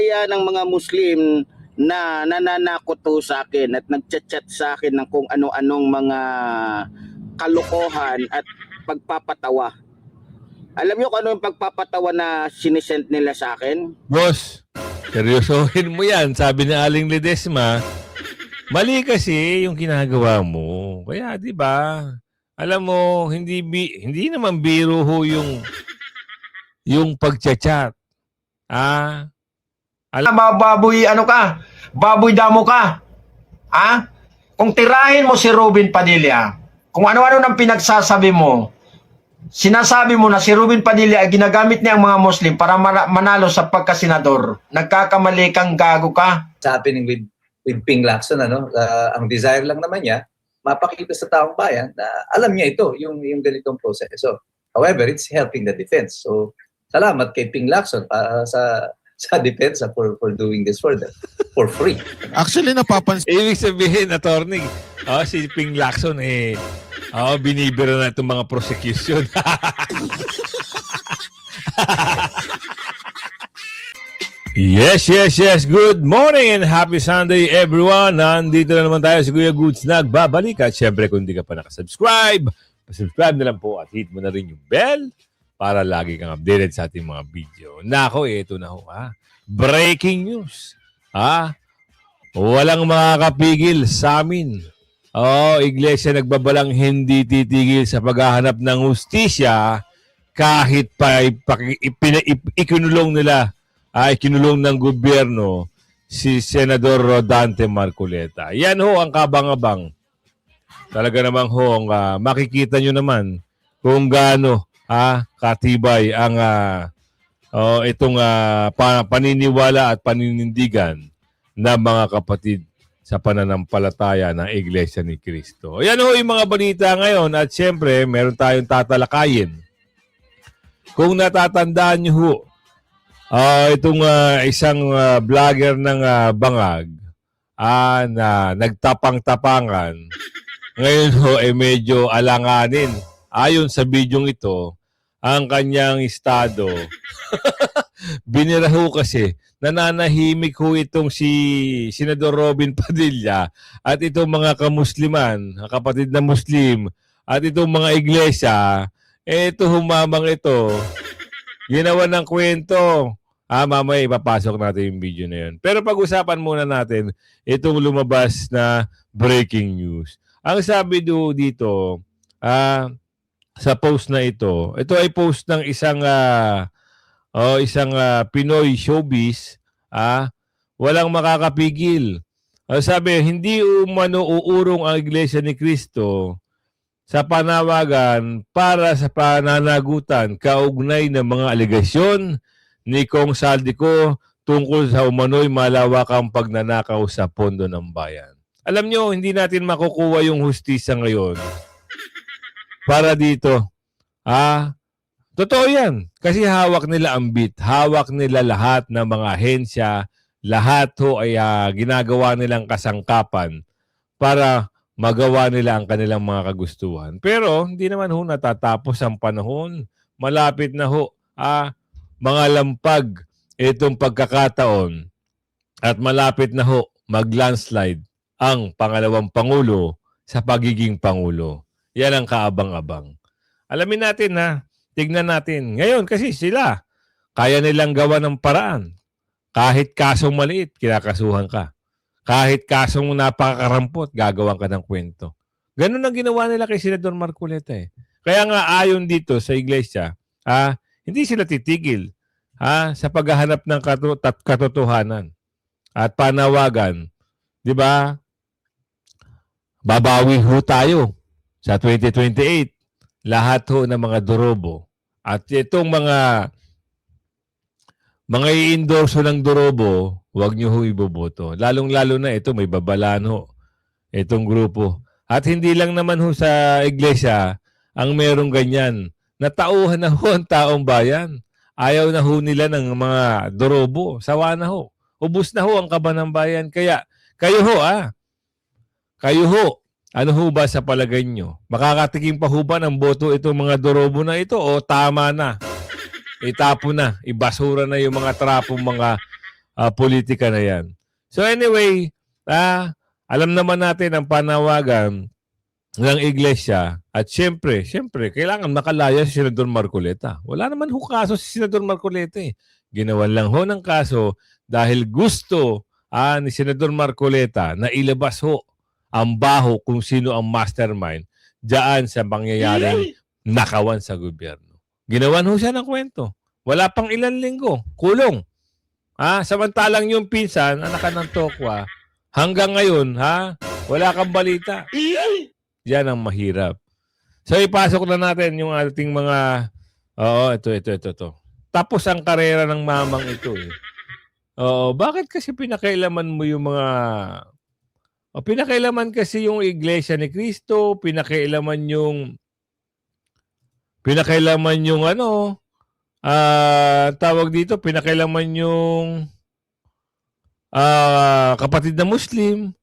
Kaya ng mga Muslim na nananakot to sa akin at nagchat-chat sa akin ng kung ano-anong mga kalokohan at pagpapatawa. Alam niyo kung ano yung pagpapatawa na sinisend nila sa akin? Boss, seryosohin mo yan. Sabi ni Aling Ledesma, mali kasi yung ginagawa mo. Kaya, di ba? Alam mo, hindi naman biro ho yung pagchat-chat. Baboy, ano ka? Baboy damo ka. Kung tirahin mo si Robin Padilla, kung ano-ano nang pinagsasabi mo, sinasabi mo na si Robin Padilla ay ginagamit niya ang mga Muslim para manalo sa pagkasenador. Nagkakamali kang, gago ka. Sa happening with Ping Lacson, ang desire lang naman niya, mapakita sa taong bayan na alam niya ito, yung ganitong proseso. However, it's helping the defense. So, salamat kay Ping Lacson para sa depensa for doing this for them for free. Actually, napapansin Ibig sabihin, attorney, si Ping Lacson, binibira na itong mga prosecution. Yes. Good morning and happy Sunday, everyone. Nandito na naman tayo sa Kuya Goods nagbabalik. At syempre, kung hindi ka pa nakasubscribe, subscribe na lang po at hit mo na rin yung bell para lagi kang updated sa ating mga video. Nako, ito na ho. Breaking news. Walang makakapigil sa amin. Iglesia nagbabalang hindi titigil sa paghahanap ng hustisya kahit pa ikinulong ng gobyerno si Senador Rodante Marcoleta. Yan ho ang kabang-abang. Talaga namang ho, makikita nyo naman kung gaano katibay ang itong paniniwala at paninindigan ng mga kapatid sa pananampalataya ng Iglesia ni Cristo. Yan ho yung mga balita ngayon at siyempre meron tayong tatalakayin. Kung natatandaan nyo ho, itong isang vlogger ng Bangag na nagtapang-tapangan, ngayon ho medyo alanganin. Ayon sa bidyong ito, ang kanyang estado, binira ho kasi, nananahimik ho itong si Senador Robin Padilla at itong mga kamusliman, kapatid na Muslim, at itong mga iglesia, ito humamang ito, ginawa ng kwento. Mamaya ipapasok natin yung video na yun. Pero pag-usapan muna natin itong lumabas na breaking news. Ang sabi dito, sa post na ito ay post ng isang Pinoy showbiz, walang makakapigil. Sabi, hindi umano uurong ang Iglesia ni Cristo sa panawagan para sa pananagutan kaugnay ng mga alegasyon ni Kong Saldico tungkol sa umano'y malawakang pagnanakaw sa pondo ng bayan. Alam nyo, hindi natin makukuha yung hustisya ngayon para dito. Totoo yan. Kasi hawak nila ang bit. Hawak nila lahat ng mga ahensya. Lahat ho ay ginagawa nilang kasangkapan para magawa nila ang kanilang mga kagustuhan. Pero hindi naman ho natatapos ang panahon. Malapit na ho mga lampag itong pagkakataon at malapit na ho mag-landslide ang pangalawang Pangulo sa pagiging Pangulo. Yan ang kaabang-abang. Alamin natin tignan natin. Ngayon kasi sila, kaya nilang gawa ng paraan. Kahit kasong maliit, kinakasuhan ka. Kahit kasong napakakarampot, gagawan ka ng kwento. Ganun ang ginawa nila kay Senador Marcoleta. Kaya nga ayon dito sa iglesia, hindi sila titigil sa paghahanap ng katotohanan at panawagan. Di ba? Babawi ho tayo sa 2028. Lahat ho ng mga durobo. At itong mga i-endorso ng durobo, huwag nyo ho iboboto. Lalong-lalo na ito, may babalaan ho. Itong grupo. At hindi lang naman ho sa iglesia ang merong ganyan. Natauhan na ho ang taong bayan. Ayaw na ho nila ng mga durobo. Sawa na ho. Ubus na ho ang kaba ng bayan. Kaya, kayo ho Kayo ho. Ano ho ba sa palagay nyo? Makakatikim pa ho ba ng boto itong mga durobo na ito o tama na? Itapo na, ibasura na yung mga trapong mga politika na yan. So anyway, alam naman natin ang panawagan ng iglesia at syempre, kailangan makalaya si Senador Marcoleta. Wala naman ho kaso si Senador Marcoleta eh. Ginawan lang ho ng kaso dahil gusto ni Senador Marcoleta na ilabas ho ang baho kung sino ang mastermind diyan sa pangyayaring nakawan sa gobyerno. Ginawan ho siya ng kwento. Wala pang ilang linggo. Kulong. Samantalang yung pinsan, anak ng Tokwa, hanggang ngayon, wala kang balita. Yan ang mahirap. So, ipasok na natin yung ating mga... ito. Tapos ang karera ng mamang ito eh. Bakit kasi pinakailaman mo yung mga... pinakailaman kasi yung Iglesia ni Cristo, pinakailaman yung tawag dito, pinakailaman yung kapatid na Muslim.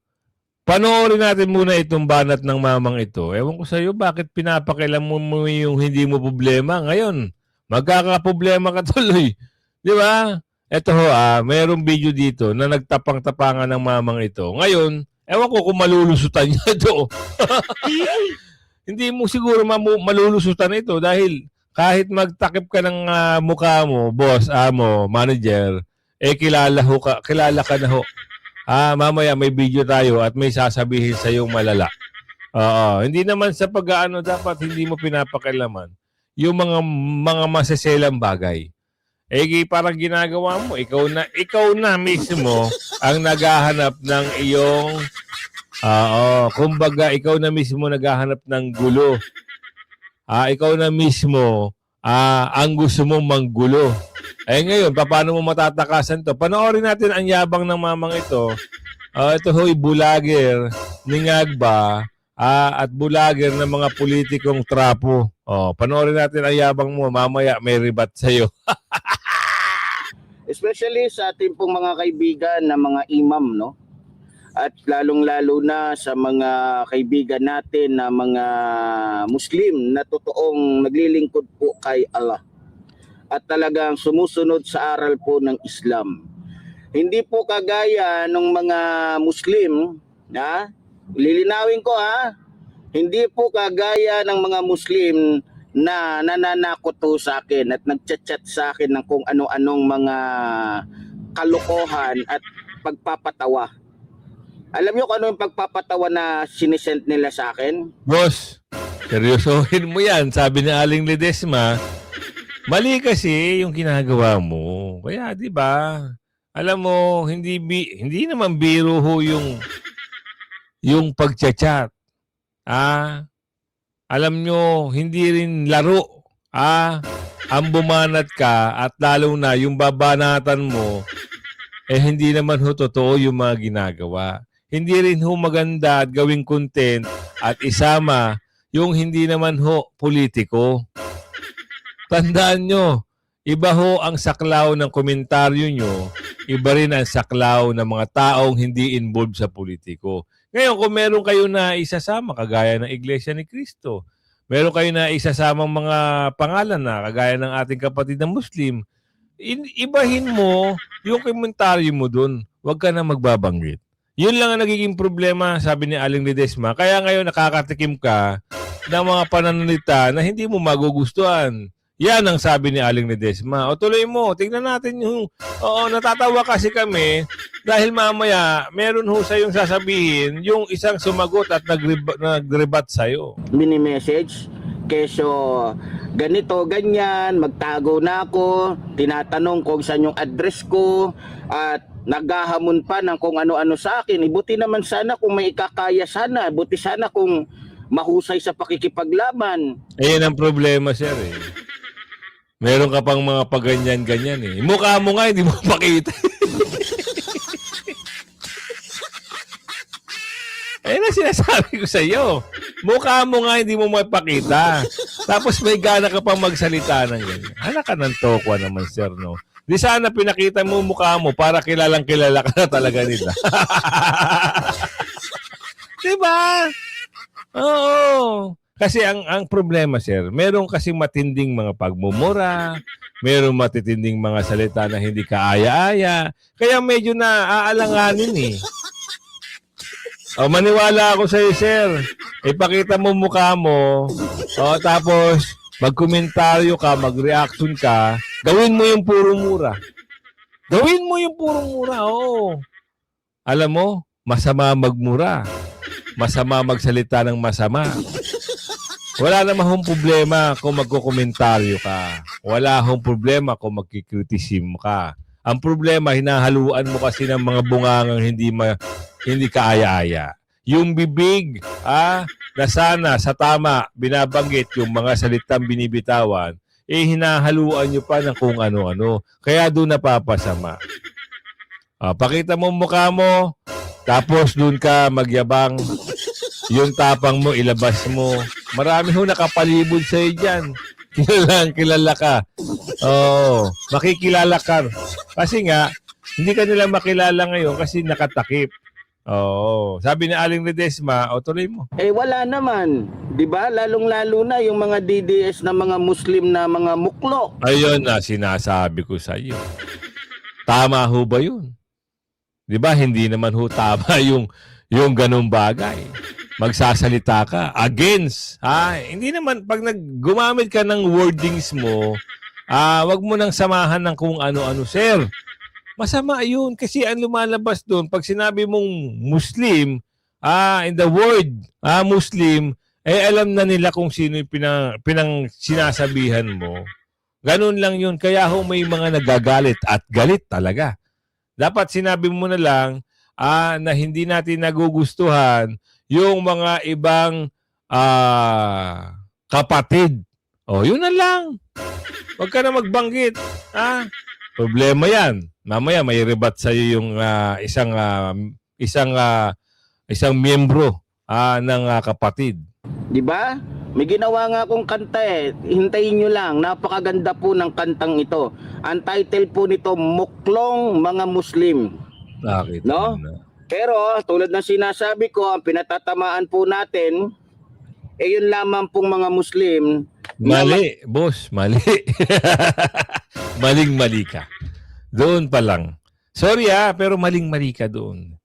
Panoorin natin muna itong banat ng mamang ito. Ewan ko sa iyo, bakit pinapakailan mo yung hindi mo problema? Ngayon, magkakaproblema ka tuloy. Di ba? Ito ho, mayroong video dito na nagtapang-tapangan ng mamang ito. Ngayon, ewan ko kung malulusutan niya ito. Hindi mo siguro malulusutan ito dahil kahit magtakip ka ng mukha mo, boss, amo, manager, kilala ka na ho. Mamaya may video tayo at may sasabihin sa iyo malala. Hindi naman sa pag-aano dapat hindi mo pinapakialaman yung mga maseselang bagay. Parang ginagawa mo, ikaw na mismo ang naghahanap ng iyong kumbaga ikaw na mismo naghahanap ng gulo. Ikaw na mismo ang gusto mong manggulo. Ngayon, paano mo matatakasan to? Panoorin natin ang yabang ng mamang ito. Ito ho'y bulager ni Ngagba at bulager ng mga politikong trapo. Panoorin natin ang yabang mo. Mamaya may ribat sa'yo. Especially sa ating pong mga kaibigan na mga imam, no? At lalong-lalo na sa mga kaibigan natin na mga Muslim na totoong naglilingkod po kay Allah at talagang sumusunod sa aral po ng Islam. Hindi po kagaya ng mga Muslim, lilinawin ko hindi po kagaya ng mga Muslim na nananakot po sa akin at nagchat-chat sa akin ng kung ano-anong mga kalokohan at pagpapatawa. Alam niyo kung ano yung pagpapatawa na sinisend nila sa akin? Boss, seryosohin mo yan. Sabi ni Aling Ledesma, mali kasi yung ginagawa mo. Kaya, di ba? Alam mo, hindi naman biro ho yung pagchat-chat. Alam nyo, hindi rin laro. Ang bumanat ka at lalo na yung babanatan mo, hindi naman ho totoo yung mga ginagawa. Hindi rin ho maganda at gawing content at isama yung hindi naman ho politiko. Tandaan nyo, iba ho ang saklaw ng komentaryo nyo, iba rin ang saklaw ng mga taong hindi involved sa politiko. Ngayon, kung meron kayo na isasama, kagaya ng Iglesia ni Cristo, meron kayo na isasamang mga pangalan na, kagaya ng ating kapatid na Muslim, ibahin mo yung komentaryo mo dun. Huwag ka na magbabanggit. Yun lang ang nagiging problema, sabi ni Aling Ledesma. Kaya ngayon nakakatikim ka ng mga pananalita na hindi mo magugustuhan. Yan ang sabi ni Aling Ledesma. O tuloy mo, tingnan natin yung... natatawa kasi kami dahil mamaya meron ho sa yung sasabihin yung isang sumagot at nag-rebat sa'yo. Mini-message, keso ganito, ganyan, magtago na ako, tinatanong kung saan yung address ko, at naghahamon pa ng kung ano-ano sa akin. Buti naman sana kung may ikakaya sana, buti sana kung mahusay sa pakikipaglaban. Ayan ang problema, sir eh. Meron ka pang mga paganyan-ganyan eh. Mukha mo nga, hindi mo pakita. Ayun ang sinasabi ko sa iyo. Mukha mo nga, hindi mo mapakita. Tapos may gana ka pang magsalita ng ganyan. Anak ka ng Tokwa naman, sir, no? Di sana pinakita mo mukha mo para kilalang kilala ka na talaga nila. Diba? Oo. Kasi ang problema, sir, meron kasing matinding mga pagmumura, meron matitinding mga salita na hindi kaaya-aya, kaya medyo naaalanganin eh. O, maniwala ako sa iyo, sir. Ipakita mo mukha mo, o, tapos magkomentaryo ka, mag-reaction ka, gawin mo yung puro mura. Gawin mo yung puro mura, oo. Alam mo, masama magmura. Masama magsalita ng masama. Wala namang problema kung magkokomentaryo ka. Wala hong problema kung magkikritisim ka. Ang problema, hinahaluan mo kasi ng mga bungangang hindi kaaya-aya. Yung bibig, na sana sa tama binabanggit yung mga salitang binibitawan, hinahaluan nyo pa ng kung ano-ano. Kaya doon napapasama. Pakita mo mukha mo, tapos doon ka magyabang, yung tapang mo, ilabas mo. Marami ho nakapalibot sa iyo dyan. Kilala ka. Oo, makikilala ka. Kasi nga, hindi ka nila makilala ngayon kasi nakatakip. Oo, sabi ni Aling Ledesma, tuloy mo. Wala naman. 'Di ba? Lalong-lalo na yung mga DDS na mga Muslim na mga muklo. Ayun na sinasabi ko sa iyo. Tama ho ba yun? 'Di ba? Hindi naman ho tama yung ganung bagay. Magsasalita ka against. Hindi naman pag gumamit ka ng wordings mo, wag mo nang samahan ng kung ano-ano, sir. Masama yun kasi ang lumalabas doon pag sinabi mong Muslim, in the word Muslim, alam na nila kung sino yung pinang sinasabihan mo. Ganun lang yun. Kaya ho may mga nagagalit at galit talaga. Dapat sinabi mo na lang na hindi natin nagugustuhan yung mga ibang kapatid. Yun na lang. Huwag ka na magbanggit. Problema yan. Mamaya may rebat sa iyo yung isang miyembro ng kapatid. 'Di ba? May ginawa nga akong kanta Hintayin nyo lang. Napakaganda po ng kantang ito. Ang title po nito, Muklong Mga Muslim. Nakita No? mo na. Pero tulad ng sinasabi ko, ang pinatatamaan po natin, yun lamang pong mga Muslim. Mali, boss. Mali. Maling-mali ka. Doon pa lang. Sorry pero maling-mali ka doon.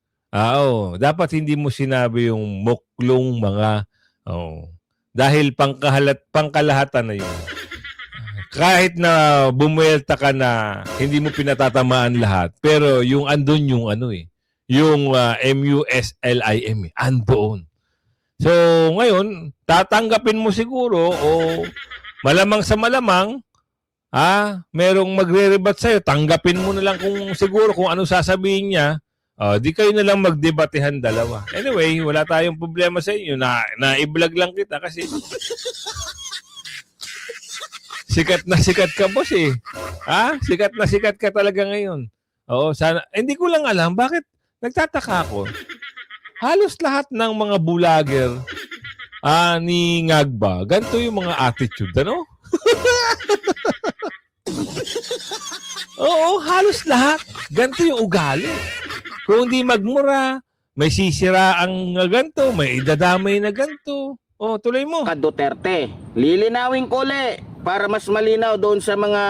Dapat hindi mo sinabi yung muklong mga... Dahil pangkalahatan na yun. Kahit na bumuelta ka na hindi mo pinatatamaan lahat, pero yung andun yung yung MUSLIM, andoon. So, ngayon, tatanggapin mo siguro o malamang sa malamang, merong magre-rebat sa'yo, tanggapin mo na lang kung siguro kung ano sasabihin niya, di kayo na lang magdebatehan dalawa. Anyway, wala tayong problema sa inyo. Na-i-vlog lang kita kasi sikat na sikat ka, boss eh. Sikat na sikat ka talaga ngayon. Sana. Hindi ko lang alam, bakit nagtataka ako. Halos lahat ng mga vlogger ni Ngagba, ganito yung mga attitude, ano? Oo, halos lahat. Ganito yung ugali. Kung hindi magmura, may sisira ang ganito, may idadamay na ganito. Tuloy mo. Duterte. Lilinawin ko ulit para mas malinaw doon sa mga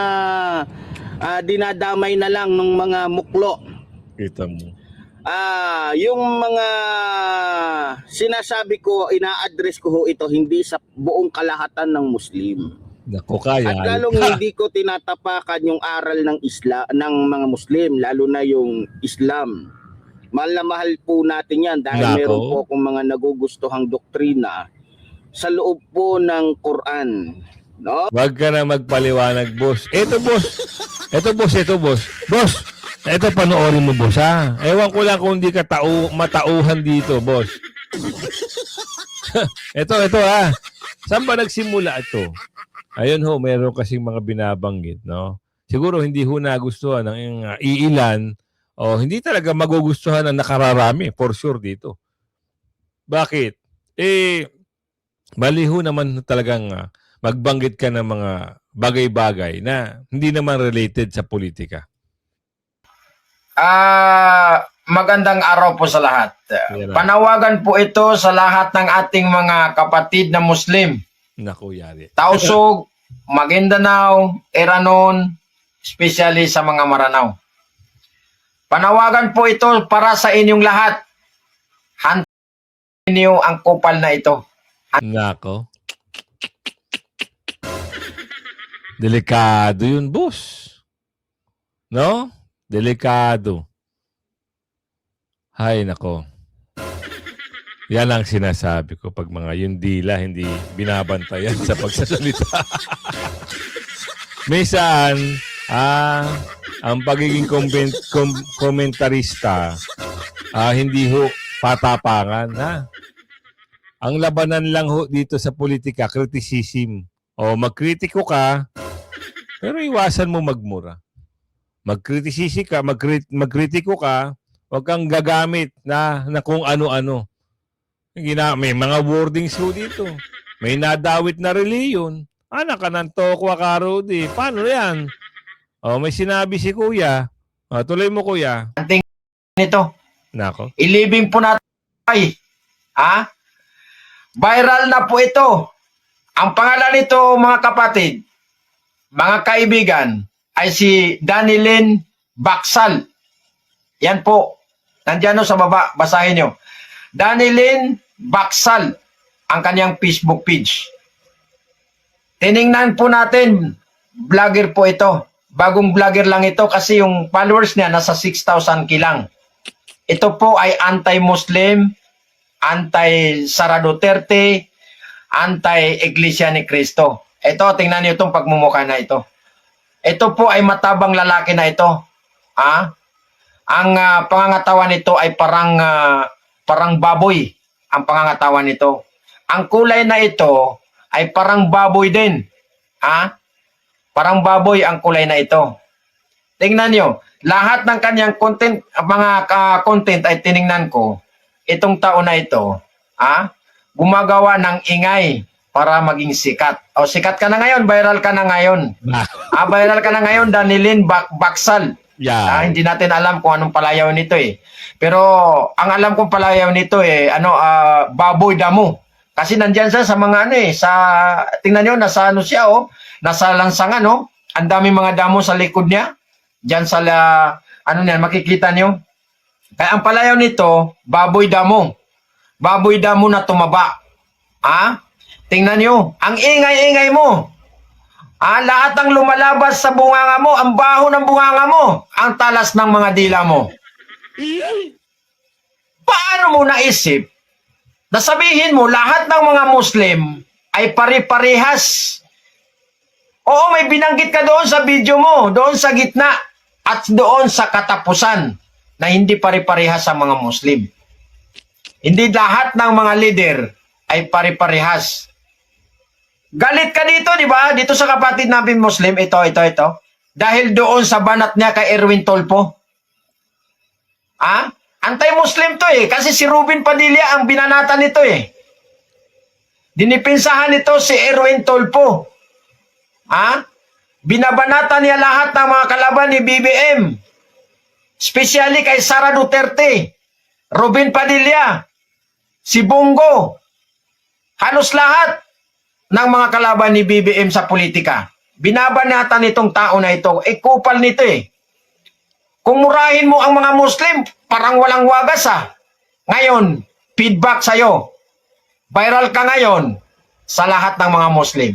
dinadamay na lang ng mga muklo. Kita mo. Yung mga sinasabi ko, ina-address ko ho ito hindi sa buong kalahatan ng Muslim. Nako, kaya. At lalong hindi ko tinatapakan yung aral ng ng mga Muslim, lalo na yung Islam. Mahal na mahal po natin yan dahil meron po akong mga nagugustuhang doktrina sa loob po ng Quran. No? Wag ka na magpaliwanag, boss. Ito, boss. Boss, ito panoorin mo, boss, ha? Ewan ko lang kung hindi ka matauhan dito, boss. ito, ha? Saan ba nagsimula ito? Ayun ho, meron kasing mga binabanggit, no? Siguro hindi ho nagustuhan ng iilan o hindi talaga magugustuhan ng nakararami, for sure dito. Bakit? Mali ho naman talagang magbanggit ka ng mga bagay-bagay na hindi naman related sa politika. magandang araw po sa lahat. Yan na. Panawagan po ito sa lahat ng ating mga kapatid na Muslim. Naku, yari. Tausug, Maguindanao, Iranon, especially sa mga Maranao. Panawagan po ito para sa inyong lahat. Hantayin niyo ang kupal na ito. Nako. Delikado yun, boss. No? Delikado. Hay, nako. Yan ang sinasabi ko pag mga yung dila hindi binabantayan sa pagsasalita. Minsan, ang pagiging komentarista, hindi ho patapangan, ha? Ang labanan lang ho dito sa politika, criticism. O magkritiko ka, pero iwasan mo magmura. Magkritisisi ka, magkritiko ka, huwag kang gagamit na kung ano-ano. May mga wordings ho dito. May nadawit na reliyon. Anak ka ng tokwa ka, Rudy. Paano yan? O, may sinabi si Kuya. O, tuloy mo, Kuya. Nito. Nako. Ilibing po natin. Ay, viral na po ito. Ang pangalan nito, mga kapatid, mga kaibigan, ay si Danilyn Baksal. Yan po. Nandiyan sa baba. Basahin nyo. Danilyn Baksal, ang kanyang Facebook page. Tiningnan po natin, vlogger po ito. Bagong vlogger lang ito kasi yung followers niya nasa 6,000 kilang. Ito po ay anti-Muslim, anti-Sara Duterte, anti-Iglesia ni Cristo. Ito, tingnan niyo itong pagmumukha na ito. Ito po ay matabang lalaki na ito. Ang pangangatawan nito ay parang baboy ang pangangatawan nito. Ang kulay na ito ay parang baboy din. Parang baboy ang kulay na ito. Tingnan nyo, lahat ng kanyang content, mga content ay tiningnan ko. Itong taon na ito, gumagawa ng ingay para maging sikat. O, sikat ka na ngayon, viral ka na ngayon. Viral ka na ngayon, Danilyn Baksal. Yeah. Hindi natin alam kung anong palayaw nito eh. Pero ang alam kong palayaw nito baboy damo. Kasi nandiyan siya sa mga tingnan niyo nasa siya nasa lansangan Ang daming mga damo sa likod niya. Diyan sa makikita niyo. Kaya ang palayaw nito, baboy damo. Baboy damo na tumaba. Tingnan niyo, ang ingay-ingay mo. Lahat ng lumalabas sa bunganga mo, ang baho ng bunganga mo, ang talas ng mga dila mo. Paano mo naisip na sabihin mo lahat ng mga Muslim ay pare-parehas? Oo, may binanggit ka doon sa video mo, doon sa gitna, at doon sa katapusan na hindi pare-parehas sa mga Muslim. Hindi lahat ng mga leader ay pare-parehas. Galit ka dito, di ba? Dito sa kapatid namin Muslim, ito. Dahil doon sa banat niya kay Erwin Tolpo. Anti-Muslim to kasi si Ruben Padilla ang binanatan nito Dinipinsahan nito si Erwin Tolpo. Binabanatan niya lahat ng mga kalaban ni BBM. Especially kay Sara Duterte, Ruben Padilla, si Bongo. Halos lahat ng mga kalaban ni BBM sa politika. Binabanatan itong tao na ito. Kupal nito Kung murahin mo ang mga Muslim, parang walang wagas Ngayon, feedback sa'yo. Viral ka ngayon sa lahat ng mga Muslim.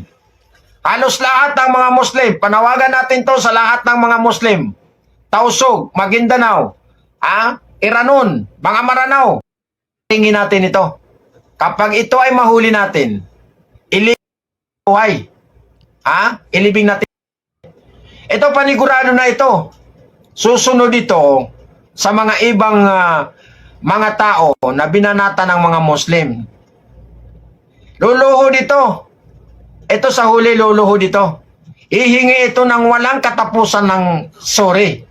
Halos lahat ng mga Muslim. Panawagan natin to sa lahat ng mga Muslim. Tausug, Maguindanao, Iranon, mga Maranao. Tingin natin ito. Kapag ito ay mahuli natin, buhay. Ilibing natin. Ito panigurado na ito. Susunod ito sa mga ibang mga tao na binanata ng mga Muslim. Luluho dito. Ito sa huli luluho dito. Ihingi ito ng walang katapusan ng sorry.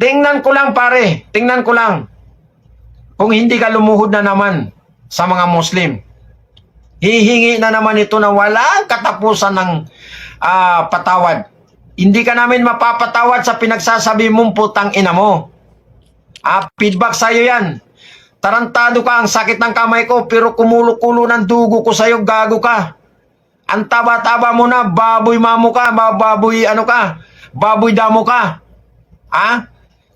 Tingnan ko lang pare. Tingnan ko lang. Kung hindi ka lumuhod na naman sa mga Muslim. Hihingi na naman ito ng walang katapusan ng patawad. Hindi ka namin mapapatawad sa pinagsasabi mong putang ina mo. Feedback sa'yo yan. Tarantado ka, ang sakit ng kamay ko, pero kumulo-kulo ng dugo ko sa'yo, gago ka. Ang taba-taba mo na, baboy mamo ka, baboy ano ka, baboy damo ka.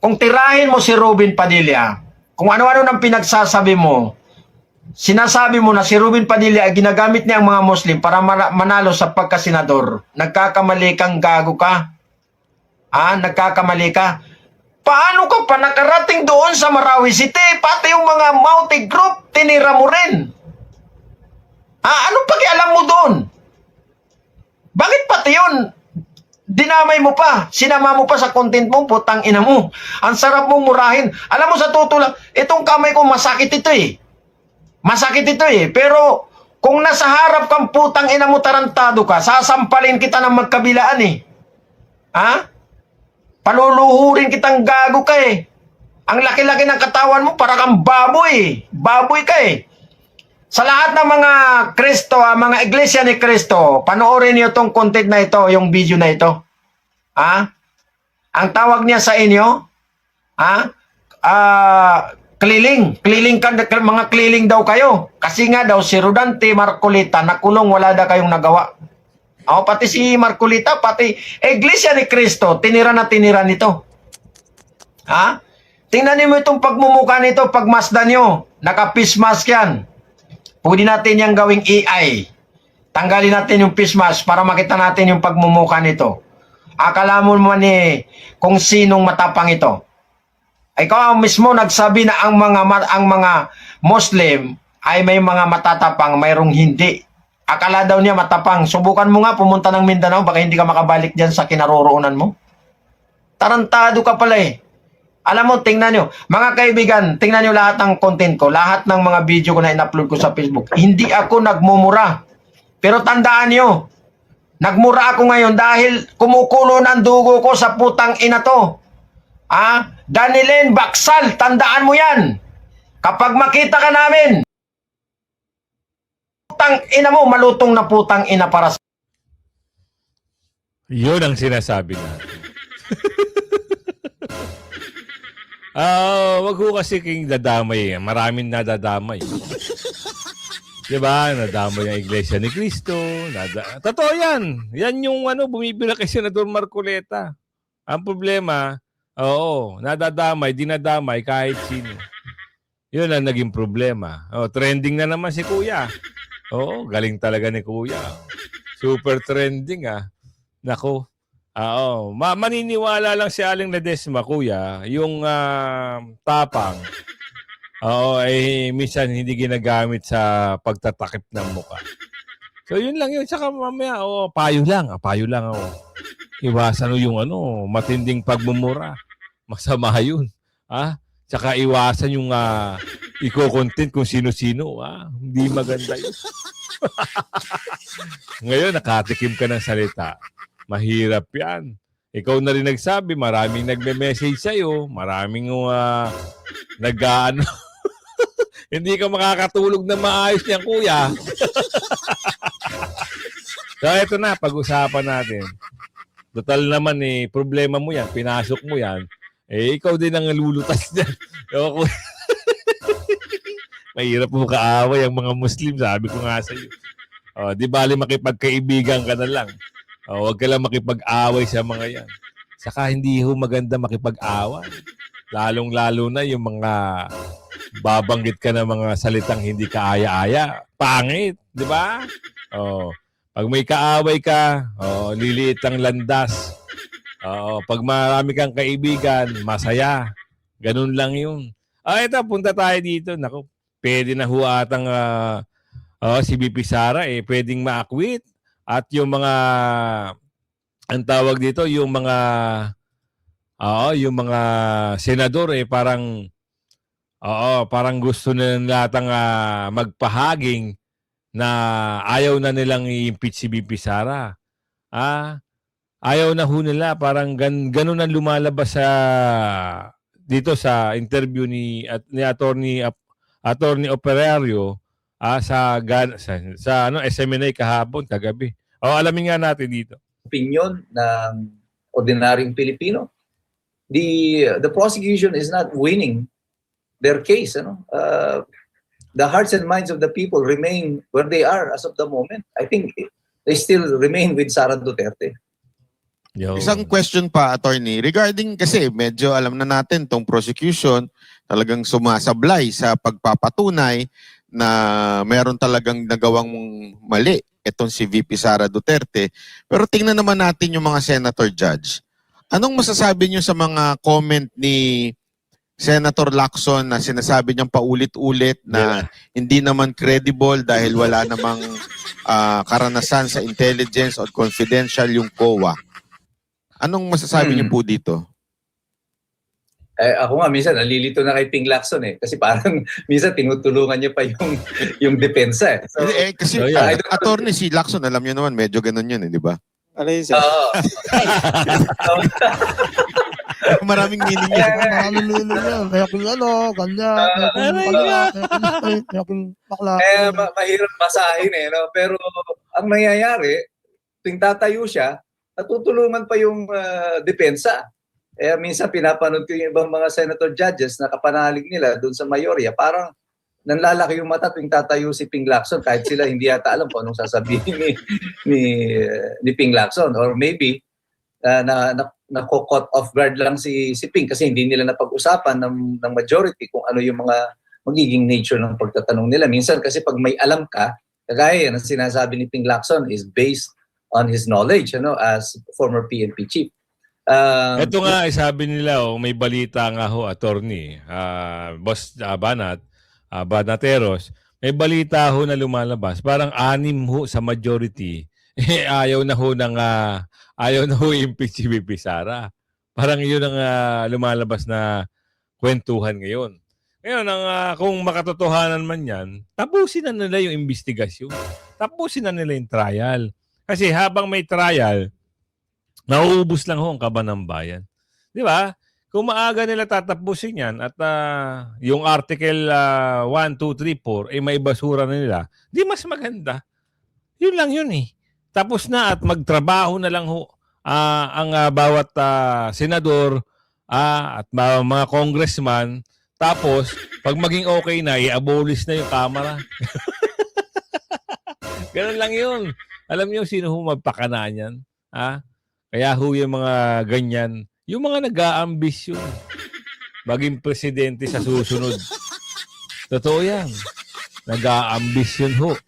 Kung tirahin mo si Robin Padilla, kung ano-ano nang pinagsasabi mo, sinasabi mo na si Robin Padilla ay ginagamit niya ang mga Muslim para manalo sa pagkasenador, nagkakamali kang, gago ka. Nagkakamali ka. Paano ka pa nakarating doon sa Marawi City? Pati yung mga Mauti Group, tinira mo rin. Anong pakialam mo doon? Bakit pati yun? Dinamay mo pa. Sinama mo pa sa content mo, putang ina mo. Ang sarap mong murahin. Alam mo sa totoo lang, itong kamay ko masakit ito eh. Masakit ito eh. Pero kung nasa harap kang putang ina mo, tarantado ka, sasampalin kita ng magkabilaan eh. Paluluhurin kitang, gago ka eh. Ang laki-laki ng katawan mo, para kang baboy. Baboy ka eh. Sa lahat ng mga Kristo, mga iglesia ni Kristo, panoorin niyo itong content na ito, yung video na ito. Ang tawag niya sa inyo, kliling. Kliling ka, mga kliling daw kayo. Kasi nga daw, si Rodante Marcolita, nakulong, wala na kayong nagawa. Pati si Marcolita, pati iglesia ni Kristo, tinira na tinira nito. Tingnan niyo itong pagmumuka nito, pagmasdan nyo, naka-face mask yan. Pwede natin yung gawing AI. Tanggalin natin yung face mask para makita natin yung pagmumuka nito. Akala mo man kung sinong matapang ito. Ikaw mismo nagsabi na ang mga Muslim ay may mga matatapang, mayroong hindi. Akala daw niya matapang. Subukan mo nga pumunta ng Mindanao, baka hindi ka makabalik dyan sa kinaroroonan mo. Tarantado ka pala eh. Alam mo, tingnan nyo. Mga kaibigan, tingnan nyo lahat ng content ko, lahat ng mga video ko na in-upload ko sa Facebook. Hindi ako nagmumura. Pero tandaan nyo, nagmura ako ngayon dahil kumukulo ng dugo ko sa putang ina to. Danilin Baksal, tandaan mo yan. Kapag makita ka namin, putang ina mo, malutong na putang ina para sa... Yun ang sinasabi natin. Wag ko kasi king dadamay. Maraming nadadamay. Diba? Nadamay ang Iglesia ni Cristo. Totoo yan. Yan yung bumibila kay Senador Marcoleta. Ang problema, nadadamay, dinadamay kahit sino. Yun ang naging problema. Trending na naman si Kuya. Galing talaga ni Kuya. Super trending Nako. Maniniwala lang si Aling Ledesma, Kuya, yung tapang. Ay minsan hindi ginagamit sa pagtatakip ng muka. So yun lang yun. Tsaka mamaya, payo lang. Iwasan yung matinding pagmumura. Masama yun. Tsaka iwasan yung i-content kung sino-sino. Hindi maganda yun. Ngayon, nakatikim ka ng salita. Mahirap yan. Ikaw na rin nagsabi, maraming nagme-message sa'yo, maraming hindi ka makakatulog na maayos niyan, Kuya. So, ito na, pag-usapan natin. Total naman problema mo yan, pinasok mo yan, ikaw din ang lulutas niyan. Mahirap mo kaaway ang mga Muslim, sabi ko nga sa'yo. Di bali makipagkaibigan ka na lang. Huwag ka lang makipag-away sa mga yan. Saka hindi maganda makipag-away. Lalong-lalo na yung mga babanggit ka ng mga salitang hindi ka aya-aya. Pangit, di ba? Pag may kaaway ka, liliit ang landas. Pag marami kang kaibigan, masaya. Ganun lang yun. Ito, punta tayo dito. Naku, pwede na huwatang si BP Sara, pwedeng ma-acquit. At yung mga, ang tawag dito, yung mga senador, parang gusto nila natang magpahaging na ayaw na nilang i-impeach si BP Sara. Ayaw na ho nila, parang ganun ang lumalabas dito sa interview ni Attorney Operario sa SMNA kahapon, kagabi. Alamin nga natin dito. Opinion ng ordinaryong Pilipino. The prosecution is not winning their case. The hearts and minds of the people remain where they are as of the moment. I think they still remain with Sara Duterte. Yo. Isang question pa, attorney, regarding kasi medyo alam na natin tong prosecution talagang sumasablay sa pagpapatunay na meron talagang nagawang mali itong si VP Sara Duterte. Pero tingnan naman natin yung mga senator judge. Anong masasabi niyo sa mga comment ni Senator Lacson na sinasabi niyang paulit-ulit na hindi naman credible dahil wala namang karanasan sa intelligence or confidential yung COA? Anong masasabi niyo po dito? Ako nga, minsan nalilito na kay Ping Lacson kasi parang minsan tinutulungan niya pa yung depensa. So, Kasi attorney si Lacson, alam niyo naman, medyo ganun yun, di ba? Ano yun, sir? Maraming meaning yun. Maraming meaning yun. Kaya kung ano, ganyan. Kaya kung bakla. Mahirap basahin no? Pero ang nangyayari, tuwing tatayo siya, natutulungan pa yung depensa. Minsan pinapanood ko yung ibang mga senator judges na kapanalig nila doon sa mayorya, parang nanlalaki yung mata tuwing tatayo si Ping Lacson kahit sila hindi yata alam kung anong sasabihin ni Ping Lacson. Or maybe nako-caught off guard lang si Ping kasi hindi nila napag-usapan ng majority kung ano yung mga magiging nature ng pagtatanong nila. Minsan kasi pag may alam ka, kagaya yan ang sinasabi ni Ping Lacson is based on his knowledge as former PNP chief. Ito nga, sabi nila, may balita nga ho, attorney, Boss Banateros, may balita ho na lumalabas. Parang 6 ho sa majority. Ayaw na ho impeach si VP Sara. Parang yun ang lumalabas na kwentuhan ngayon. Ngayon, kung makatotohanan man yan, tapusin na nila yung investigasyon. Tapusin na nila yung trial. Kasi habang may trial, nauubos lang ho ang kaba ng bayan. Di ba? Kung maaga nila tatapusin yan at yung Article 1, 2, 3, 4 ay may basura na nila, di mas maganda. Yun lang yun Tapos na at magtrabaho na lang ho ang bawat senador at mga congressman. Tapos, pag maging okay na, i-abolish na yung Kamara. Ganun lang yun. Alam niyo sino ho magpakana niyan? Kaya ho yung mga ganyan, yung mga nag-aambisyon maging presidente sa susunod. Totoo yan. Nag-aambisyon ho.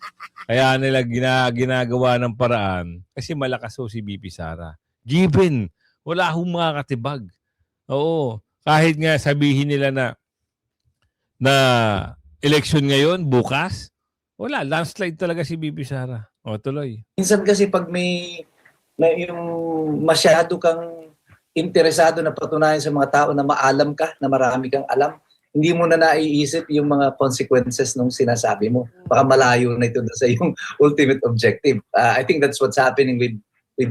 Kaya nila ginagawa ng paraan kasi malakas ho si VP Sara. Given, wala hong mga katibag. Oo. Kahit nga sabihin nila na election ngayon, bukas, wala. Landslide talaga si VP Sara. O, tuloy. Minsan kasi pag may yung masyado kang interesado na patunayan sa mga tao na maalam ka, na marami kang alam, hindi mo na naiisip yung mga consequences ng sinasabi mo. Baka malayo na ito sa yung ultimate objective. I think that's what's happening with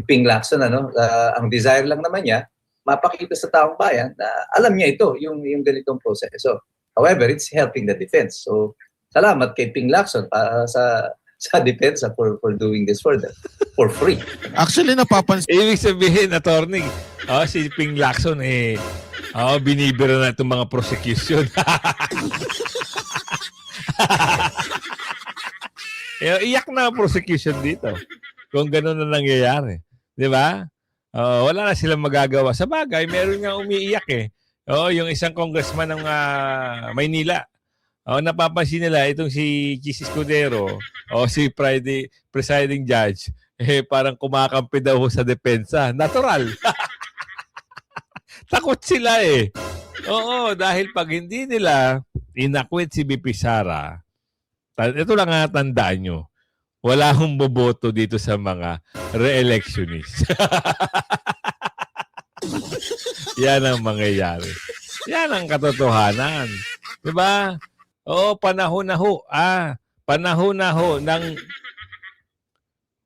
Ping Lacson. Ang desire lang naman niya, mapakita sa taong bayan na alam niya ito, yung ganitong proseso. However, it's helping the defense. So, salamat kay Ping Lacson sa depensa for doing this for free. Actually, napapansin Ibig sabihin, attorney, si Ping Lacson, binibira na itong mga prosecution. Iyak na ang prosecution dito. Kung gano'n na nangyayari. Di ba? Wala na silang magagawa. Sa bagay, meron nga umiiyak yung isang congressman ng Maynila. Napapansin nila itong si Chis Escudero si presiding judge parang kumakampi daw sa depensa. Natural. Takot sila Oo, dahil pag hindi nila inakwit si VP Sara, ito lang nga tandaan nyo, wala hong boboto dito sa mga re-electionists. Yan ang mangyayari. Yan ang katotohanan. Diba? Oo, panahon na ho. Panahon na ho ng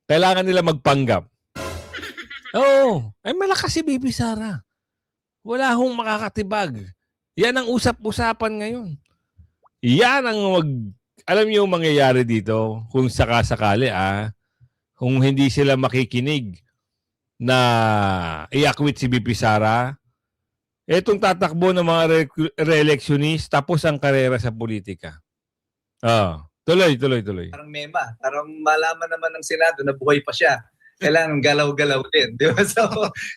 kailangan nila magpanggap. Oo, ay malakas si VP Sara. Wala hong makakatibag. Yan ang usap-usapan ngayon. Yan ang alam niyo yung mangyayari dito kung sakasakali kung hindi sila makikinig na i-acquit si BP Sara. Etong tatakbo ng mga re-electionist tapos ang karera sa politika. Tuloy. Parang mema. Parang malaman naman ng Senado na buhay pa siya. Kailangan galaw-galaw din. Di ba? So,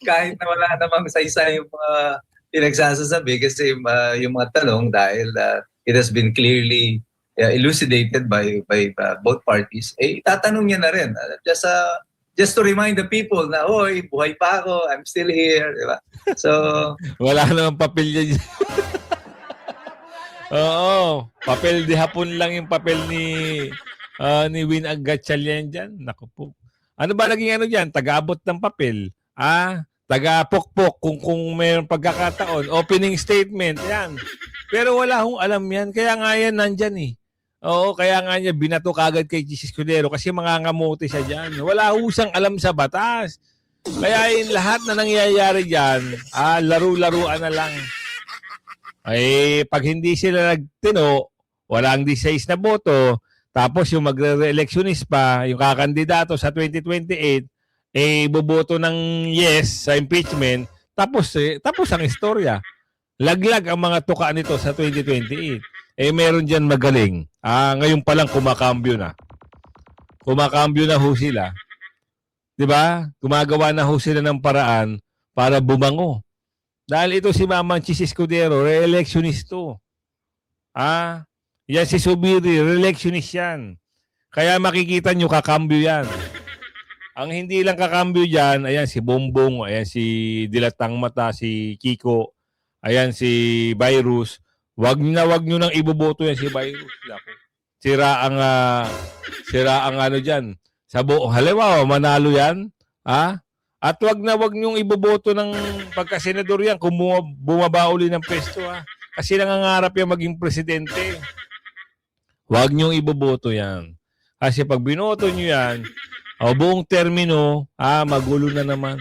kahit na wala namang isa-isa yung mga pinagsasasabi kasi yung mga tanong dahil it has been clearly elucidated by both parties, tatanong niya na rin. Just to remind the people na, oy, buhay pa ako, I'm still here. Di ba? So, Wala namang papel niya. Oo, papel di hapon lang yung papel ni Win Agatchalian dyan. Naku po. Ano ba naging ano dyan? Taga-abot ng papel. Taga-pokpok kung mayroong pagkakataon. Opening statement, yan. Pero wala hong alam yan. Kaya nga yan nandyan eh. Oo, kaya nga niya binato kagad kay Jesus Escudero kasi mangangamote siya dyan. Wala husang alam sa batas. Kaya yung lahat na nangyayari dyan, laro-laruan na lang. Pag hindi sila nagtino, walang 16 na boto, tapos yung magre-electionist pa, yung kakandidato sa 2028, boboto ng yes sa impeachment, tapos ang istorya. Laglag ang mga tuka nito sa 2028. Meron dyan magaling. Ngayon pa lang kumakambyo na. Kumakambyo na ho sila. Diba? Gumagawa na ho sila ng paraan para bumango. Dahil ito si Mamang Chis Escudero, re-electionist to. Yan si Subiri, re-electionist yan. Kaya makikita nyo, kakambyo yan. Ang hindi lang kakambyo dyan, ayan si Bongbong, ayan si Dilatang Mata, si Kiko, ayan si Virus. Wag nyo nang iboboto yan si Virus. Sira ang ano dyan. Halimbawa, manalo yan. At wag nyong iboboto ng pagkasenador yan kung bumaba uli ng pwesto. Kasi nangangarap yan maging presidente. Wag nyong iboboto yan. Kasi pag binoto nyo yan, buong termino, magulo na naman.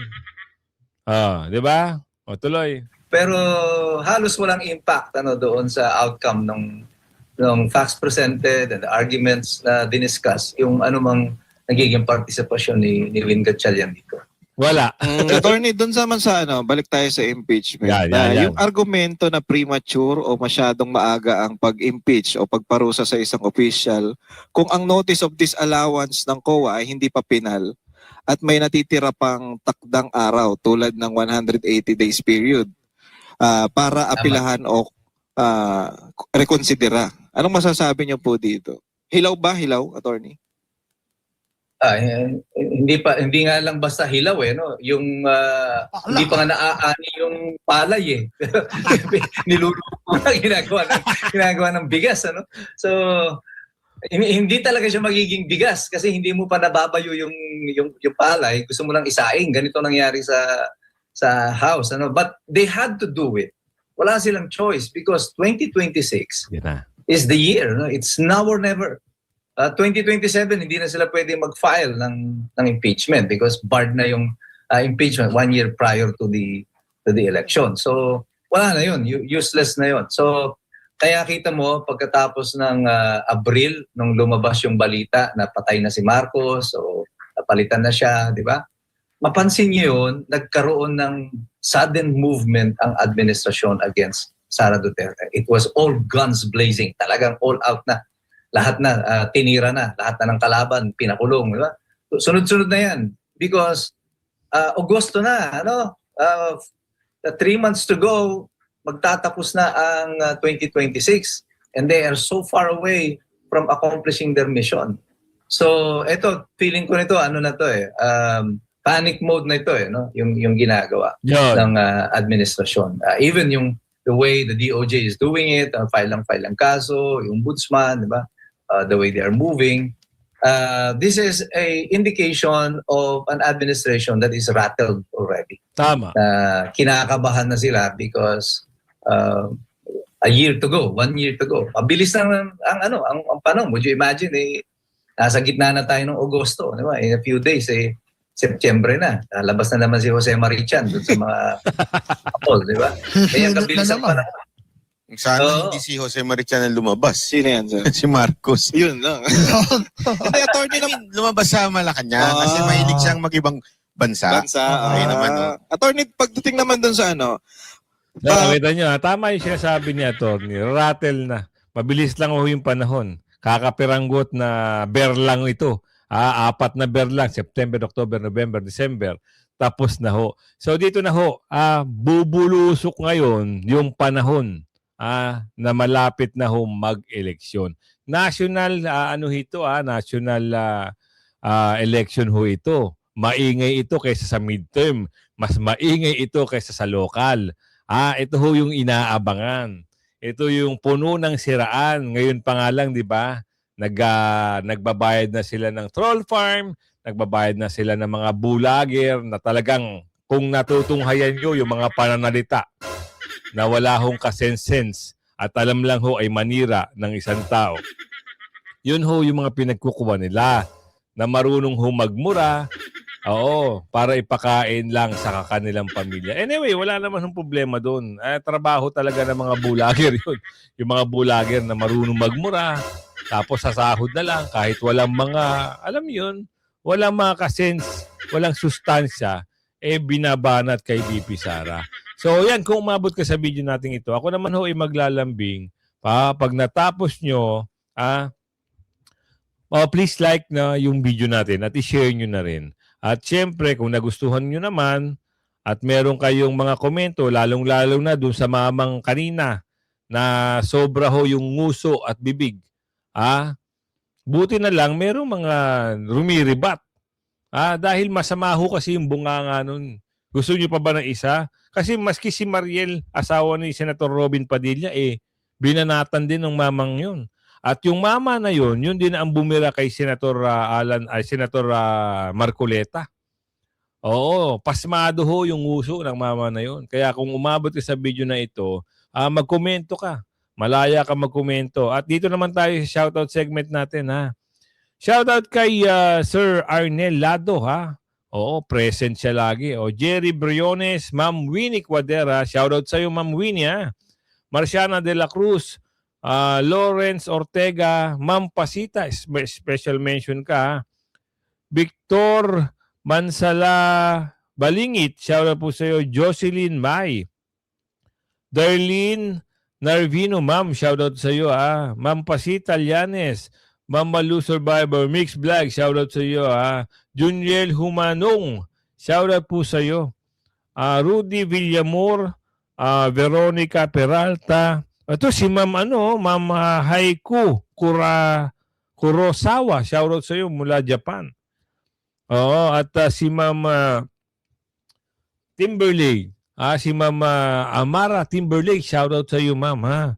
Di ba? O tuloy. pero halos walang impact doon sa outcome ng facts presented and the arguments na diniscuss yung anumang nagiging partisipasyon ni Win Gatchalian dito. Wala. Attorney, doon naman sa balik tayo sa impeachment. Yan. Yung argumento na premature o masyadong maaga ang pag-impeach o pagparusa sa isang official, kung ang notice of disallowance ng COA ay hindi pa pinal at may natitira pang takdang araw tulad ng 180 days period para apilahan o rekonsidera. Anong masasabi niyo po dito? Hilaw ba? Hilaw, Attorney? Hindi nga lang basta hilaw no, yung hindi pa nga naaani yung palay niluluto na ginagawa ng bigas So hindi talaga siya magiging bigas kasi hindi mo pa nababayo yung palay, gusto mo lang isaing. Ganito nangyari sa house but they had to do it. Wala silang choice because 2026 is the year, it's now or never. 2027 hindi na sila pwede mag-file ng impeachment because barred na yung impeachment 1 year prior to the election. So wala na yun, useless na yun. So kaya kita mo pagkatapos ng Abril nung lumabas yung balita na patay na si Marcos o napalitan na siya, di ba? Mapansin niyo yun, nagkaroon ng sudden movement ang administrasyon against Sara Duterte. It was all guns blazing, talagang all out na. Lahat na, tinira na. Lahat na ng kalaban, pinakulong. Diba? Sunod-sunod na yan. Because Agosto na, 3 months to go, magtatapos na ang 2026. And they are so far away from accomplishing their mission. So, ito, feeling ko nito, panic mode na ito, yung ginagawa ng administrasyon. Even the way the DOJ is doing it, file ng kaso, yung ombudsman, di ba? The way they are moving. This is a indication of an administration that is rattled already. Tama. Kinakabahan na sila because a year to go, 1 year to go. Mabilis lang ang panahon. Would you imagine, nasa gitna na tayo ng Agosto, di ba? In a few days, September na. Labas na naman si Jose Marichan doon sa mga apol, di ba? Kaya kabilis ang panahon. Sana hindi si Jose Marichan ang lumabas. Sino yan, sir? Si Marcos. Yun lang. Hindi, attorney naman lumabas sa Malacanang kasi mahilig siyang bansa. Bansa. Ayun naman, no? Attorney, pagdating naman dun sa ano, Nakita nyo, tama yung sinasabi niya, Atty. Rattle na. Mabilis lang ho yung panahon. Kakapiranggot na bear lang ito. 4 na bear lang. September, October, November, December. Tapos na ho. So dito na ho, bubulusok ngayon yung panahon na malapit na ho mag-eleksyon. National, national election ho ito. Maingay ito kaysa sa midterm. Mas maingay ito kaysa sa local. Ito ho yung inaabangan. Ito yung puno ng siraan. Ngayon pa nga lang, di ba? Nagbabayad na sila ng troll farm, nagbabayad na sila ng mga bulager na talagang kung natutunghayan nyo yung mga pananalita na wala hong kasensense at alam lang ho ay manira ng isang tao. Yun ho yung mga pinagkukuha nila na marunong ho magmura. Oo, para ipakain lang sa kanilang pamilya. Anyway, wala naman ng problema doon. Trabaho talaga ng mga bulager yun. Yung mga bulager na marunong magmura, tapos sasahod na lang kahit walang mga, alam yun, walang mga kasense, walang sustansya, binabanat kay BP Sara. So yan, kung umabot ka sa video natin ito, ako naman ho ay maglalambing. Pag natapos nyo, please like na yung video natin at i-share nyo na rin. At syempre, kung nagustuhan nyo naman at meron kayong mga komento, lalong-lalo na dun sa mamang kanina na sobra ho yung nguso at bibig. Buti na lang merong mga rumiribat. Dahil masama ho kasi yung bunganga nun. Gusto nyo pa ba ng isa? Kasi maski si Mariel, asawa ni Senator Robin Padilla, binanatan din ng mamang yun. At yung mama na yun din ang bumira kay Senator Senator Marcoleta. Oo, pasmado ho yung uso ng mama na yun. Kaya kung umabot ka sa video na ito, magkomento ka. Malaya ka magkomento. At dito naman tayo sa shoutout segment natin, ha. Shoutout kay Sir Arnel Lado, ha. Oo, present siya lagi. Jerry Briones, Ma'am Winnie Cuadera, shoutout sa iyo, Ma'am Winnie, ha. Marciana de la Cruz, Lawrence Ortega, Ma'am Pasita, special mention ka, ha. Victor Mansala Balingit, shoutout po sa iyo. Jocelyn May, Darlene Narvino, ma'am, shoutout sa iyo, ha. Ma'am Pasita Llanes, Ma'am Malu Survivor, Mix Vlog, shoutout sa iyo, ha. Juniel Humanong, shoutout po sa iyo. Rudy Villamor, Veronica Peralta. Ito si Ma'am Ma'am Haiku Kurosawa, shoutout sa iyo mula Japan. Oo, at si Ma'am Timberlake. Si Ma'am Amara Timberlake, shoutout sa iyo, ma'am, ha.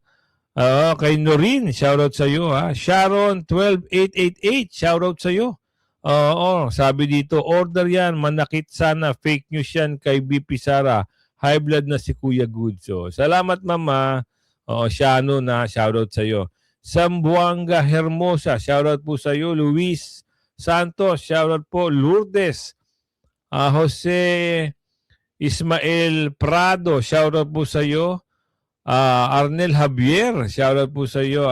Kay Noreen, shoutout sa iyo, ha. Sharon 12888, shoutout sa iyo. Oo, sabi dito, order yan, manakit sana, fake news yan kay BP Sara. High blood na si Kuya Gudso. Salamat, ma'am. Shano na, shoutout sa iyo. Sambuanga Hermosa, shoutout po sa iyo. Luis Santos, shoutout po. Lourdes, Jose Ismael Prado, shoutout po sa iyo. Arnel Javier, shoutout po sa iyo.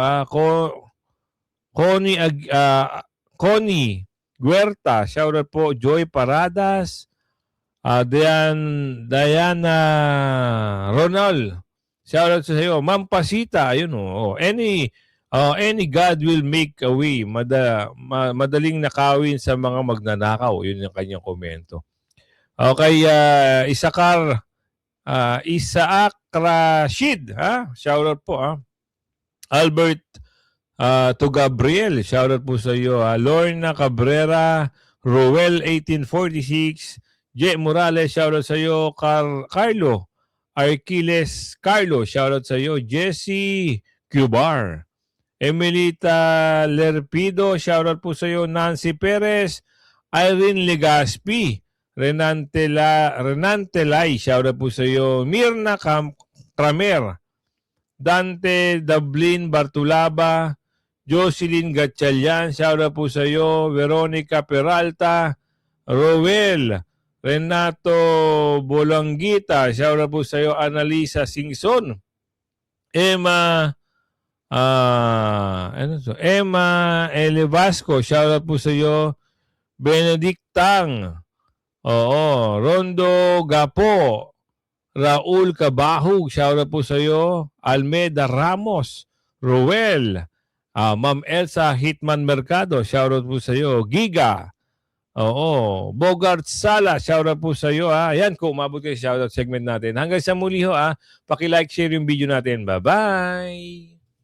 Connie Guerta, shoutout po. Joy Paradas, Diana Ronald, shoutout sa iyo. Ma'am Pasita, ayun any God will make a way. Madaling nakawin sa mga magnanakaw. Yun yung kanyang komento. Okay, Isaac Rashid, ha? Shoutout po, ha? Albert to Gabriel, shoutout po sa iyo. Lorna Cabrera, Roel 1846, J. Morales, shoutout sa iyo. Carlo Arquiles Carlo, shoutout sa iyo. Jesse Cubar, Emilita Lerpido, shoutout po sa iyo. Nancy Perez, Irene Legaspi, Renante Lai, shoutout po sa iyo. Mirna Kramer, Dante Dablin Bartulaba, Jocelyn Gatchalian, shoutout po sa iyo. Veronica Peralta, Roel Renato Bolangita, shoutout po sa iyo. Analisa Singson, Emma Elevasco, shoutout po sa iyo. Benedictang Oo, Rondo Gapo. Raul Cabahug, shoutout po sa iyo. Almeda Ramos, Ruel, Ma'am Elsa Hitman Mercado, shoutout po sa iyo. Giga, oo. Bogart Sala, shoutout po sa iyo. Ayan, kung umabot kayo shoutout segment natin. Hanggang sa muli ho, paki-like, share yung video natin. Bye-bye!